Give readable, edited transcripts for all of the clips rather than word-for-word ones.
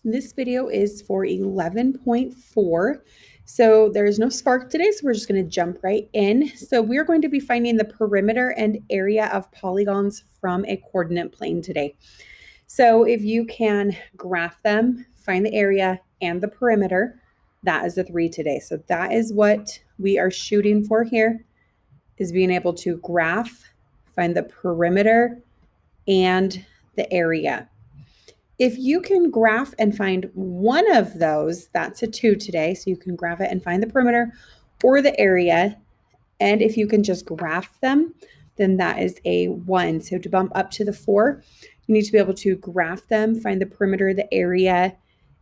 This video is for 11.4. So there's no spark today, so we're just going to jump right in. So we're going to be finding the perimeter and area of polygons from a coordinate plane today. So if you can graph them, find the area and the perimeter, that is a 3 today. So that is what we are shooting for here, is being able to graph, find the perimeter and the area. If you can graph and find one of those, that's a 2 today. So you can graph it and find the perimeter or the area. And if you can just graph them, then that is a 1. So to bump up to the 4, you need to be able to graph them, find the perimeter, the area,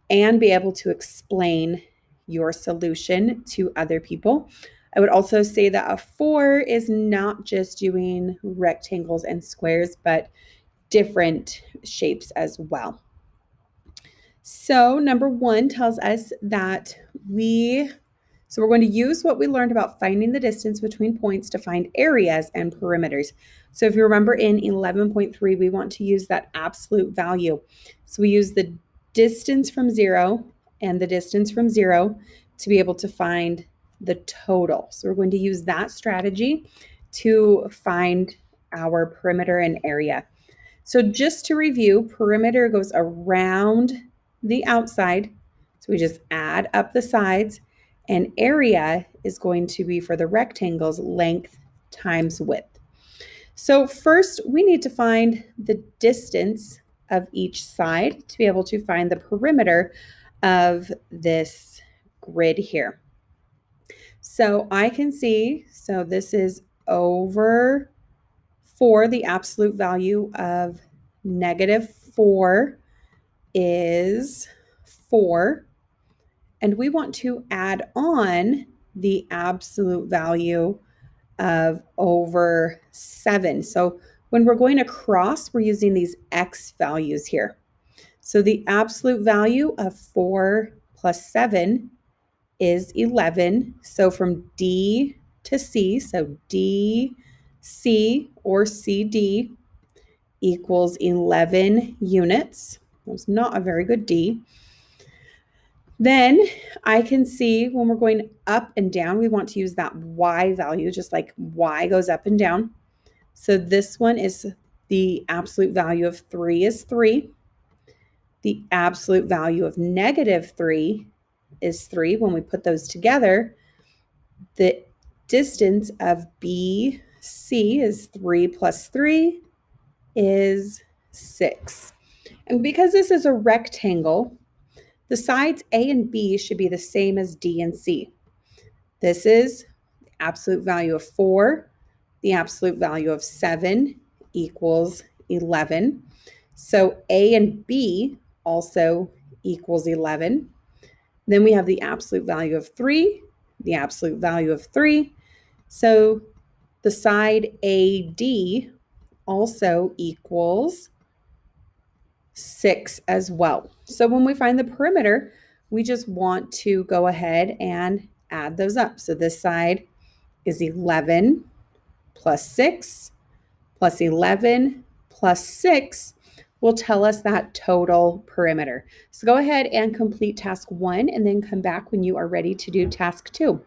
and be able to explain your solution to other people. I would also say that a 4 is not just doing rectangles and squares, but different shapes as well. So number 1 tells us that we're going to use what we learned about finding the distance between points to find areas and perimeters. So if you remember in 11.3, we want to use that absolute value. So we use the distance from 0 and the distance from 0 to be able to find the total. So we're going to use that strategy to find our perimeter and area. So just to review, perimeter goes around the outside. So we just add up the sides, and area is going to be for the rectangle's length times width. So first we need to find the distance of each side to be able to find the perimeter of this grid here. So I can see, so this is over 4, the absolute value of -4 is 4. And we want to add on the absolute value of over 7. So when we're going across, we're using these x values here. So the absolute value of 4 plus 7 is 11. So from D to C, so DC or CD equals 11 units. That's not a very good D. Then I can see when we're going up and down, we want to use that y value, just like y goes up and down. So this one is the absolute value of 3 is 3. The absolute value of -3 is 3. When we put those together, the distance of BC is 3 plus 3 is 6. And because this is a rectangle, the sides A and B should be the same as D and C. This is the absolute value of 4. The absolute value of 7 equals 11. So A and B also equals 11. Then we have the absolute value of 3, the absolute value of 3. So the side AD also equals 6 as well. So when we find the perimeter, we just want to go ahead and add those up. So this side is 11 plus 6 plus 11 plus 6 will tell us that total perimeter. So go ahead and complete task 1 and then come back when you are ready to do task 2.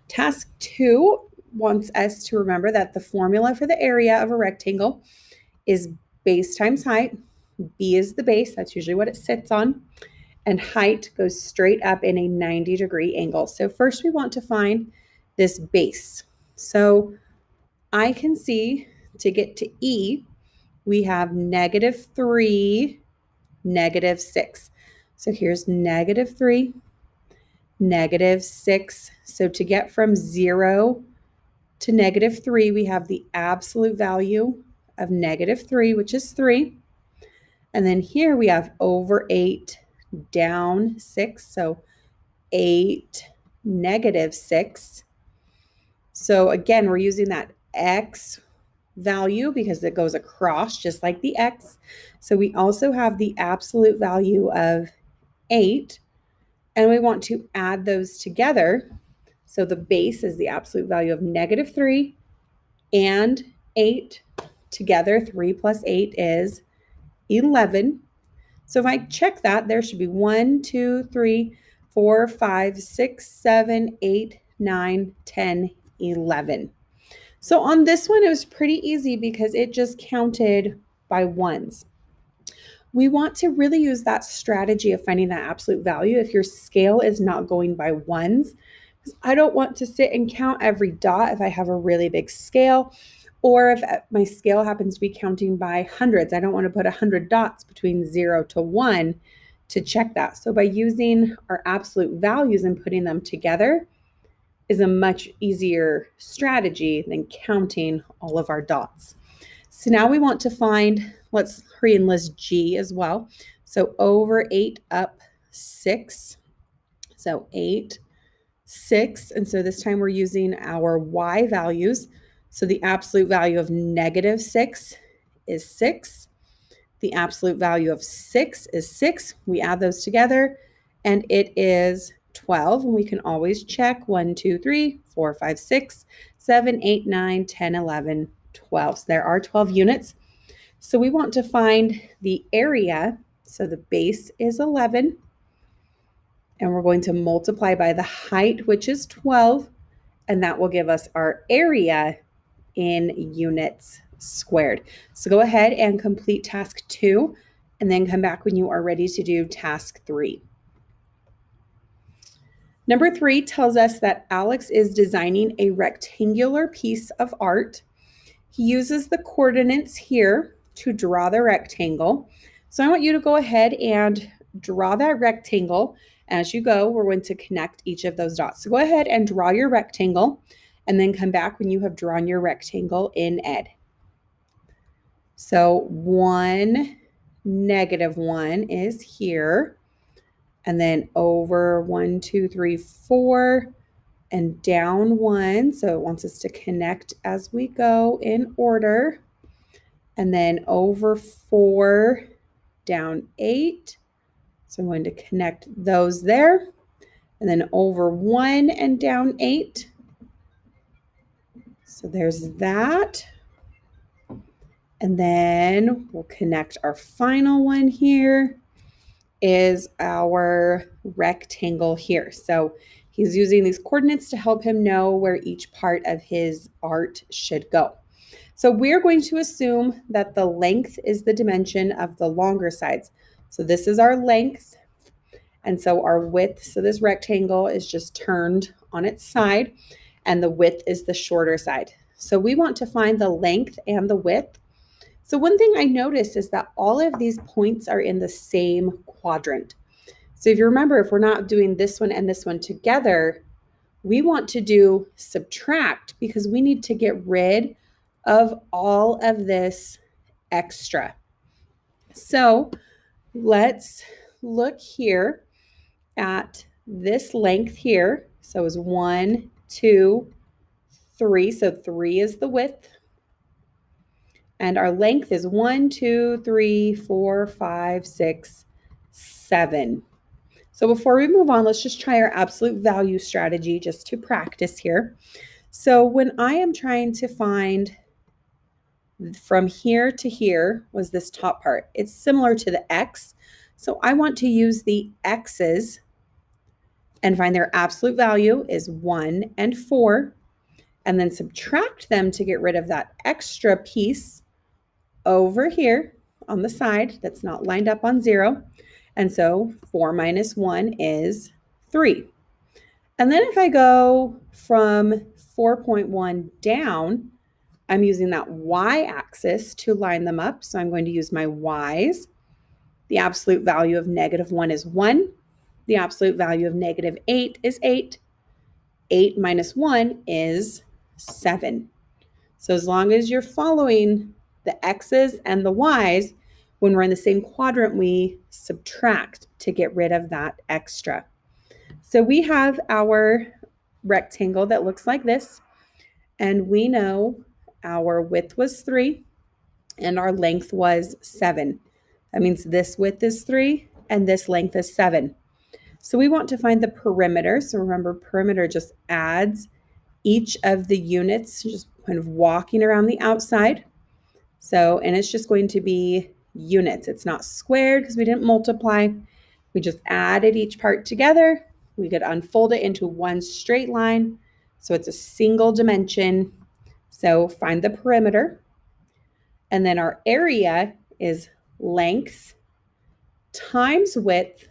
Task 2 wants us to remember that the formula for the area of a rectangle is base times height. B is the base, that's usually what it sits on, and height goes straight up in a 90-degree angle. So first we want to find this base. So I can see to get to E, we have -3, -6. So here's -3, -6. So to get from 0 to -3, we have the absolute value of -3, which is 3. And then here we have over 8 down 6. So 8 -6. So again, we're using that x value because it goes across just like the x. So we also have the absolute value of 8, and we want to add those together. So the base is the absolute value of -3 and 8 together. 3 plus 8 is 11. So if I check that, there should be 1, 2, 3, 4, 5, 6, 7, 8, 9, 10, 11. So on this one, it was pretty easy because it just counted by ones. We want to really use that strategy of finding that absolute value if your scale is not going by ones. I don't want to sit and count every dot if I have a really big scale, or if my scale happens to be counting by hundreds. I don't want to put 100 dots between 0 to 1 to check that. So by using our absolute values and putting them together is a much easier strategy than counting all of our dots. So now we want to find, let's hurry and list G as well. So over 8 up 6. So 8, 6. And so this time we're using our Y values. So the absolute value of -6 is 6. The absolute value of 6 is 6. We add those together and it is 12. And we can always check 1, 2, 3, 4, 5, 6, 7, 8, 9, 10, 11, 12. So there are 12 units. So we want to find the area. So the base is 11. And we're going to multiply by the height, which is 12. And that will give us our area in units squared. So go ahead and complete task 2, and then come back when you are ready to do task 3. Number 3 tells us that Alex is designing a rectangular piece of art. He uses the coordinates here to draw the rectangle. So I want you to go ahead and draw that rectangle. As you go, we're going to connect each of those dots. So go ahead and draw your rectangle, and then come back when you have drawn your rectangle in Ed. So 1, -1 is here, and then over 1, 2, 3, 4, and down 1. So it wants us to connect as we go in order. And then over 4, down 8. So I'm going to connect those there. And then over 1 and down 8. So there's that. And then we'll connect our final one here is our rectangle here. So he's using these coordinates to help him know where each part of his art should go. So we're going to assume that the length is the dimension of the longer sides. So this is our length. And so our width, so this rectangle is just turned on its side, and the width is the shorter side. So we want to find the length and the width. So one thing I noticed is that all of these points are in the same quadrant. So if you remember, if we're not doing this one and this one together, we want to do subtract because we need to get rid of all of this extra. So let's look here at this length here. So it's 1, 2, 3. So 3 is the width. And our length is 1, 2, 3, 4, 5, 6, 7. So before we move on, let's just try our absolute value strategy just to practice here. So when I am trying to find from here to here was this top part. It's similar to the X. So I want to use the X's and find their absolute value is 1 and 4, and then subtract them to get rid of that extra piece over here on the side that's not lined up on 0. And so 4 minus 1 is 3. And then if I go from 4.1 down, I'm using that y-axis to line them up. So I'm going to use my y's. The absolute value of -1 is 1. The absolute value of -8 is 8. 8 minus 1 is 7. So as long as you're following the x's and the y's, when we're in the same quadrant, we subtract to get rid of that extra. So we have our rectangle that looks like this, and we know our width was 3 and our length was 7. That means this width is 3 and this length is 7. So we want to find the perimeter. So remember, perimeter just adds each of the units, just kind of walking around the outside. So, and it's just going to be units. It's not squared because we didn't multiply. We just added each part together. We could unfold it into one straight line. So it's a single dimension. So find the perimeter. And then our area is length times width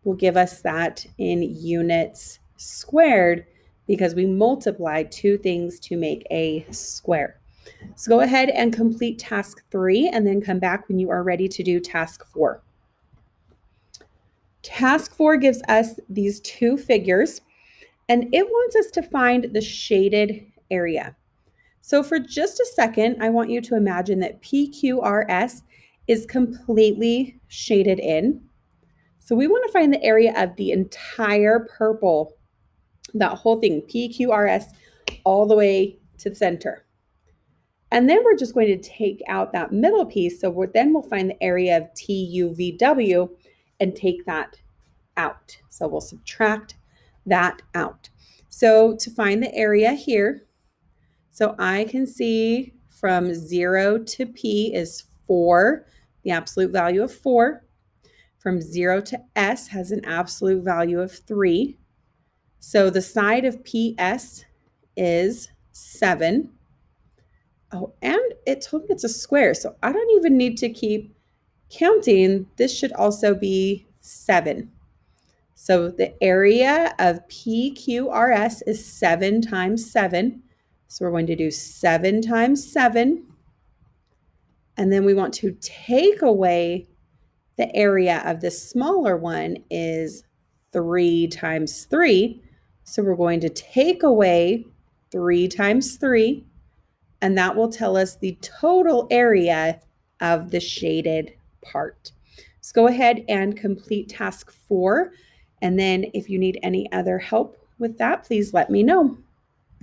will give us that in units squared because we multiplied two things to make a square. So go ahead and complete task 3 and then come back when you are ready to do task 4. Task 4 gives us these two figures and it wants us to find the shaded area. So for just a second, I want you to imagine that PQRS is completely shaded in. So we want to find the area of the entire purple, that whole thing, PQRS, all the way to the center. And then we're just going to take out that middle piece. So then we'll find the area of TUVW and take that out. So we'll subtract that out. So to find the area here, so I can see from 0 to P is 4, the absolute value of 4. From 0 to S has an absolute value of 3. So the side of PS is 7. Oh, and it told me it's a square, so I don't even need to keep counting. This should also be 7. So the area of PQRS is 7 times 7. So we're going to do 7 times 7. And then we want to take away the area of the smaller one is 3 times 3. So we're going to take away 3 times 3, and that will tell us the total area of the shaded part. So go ahead and complete task 4. And then if you need any other help with that, please let me know.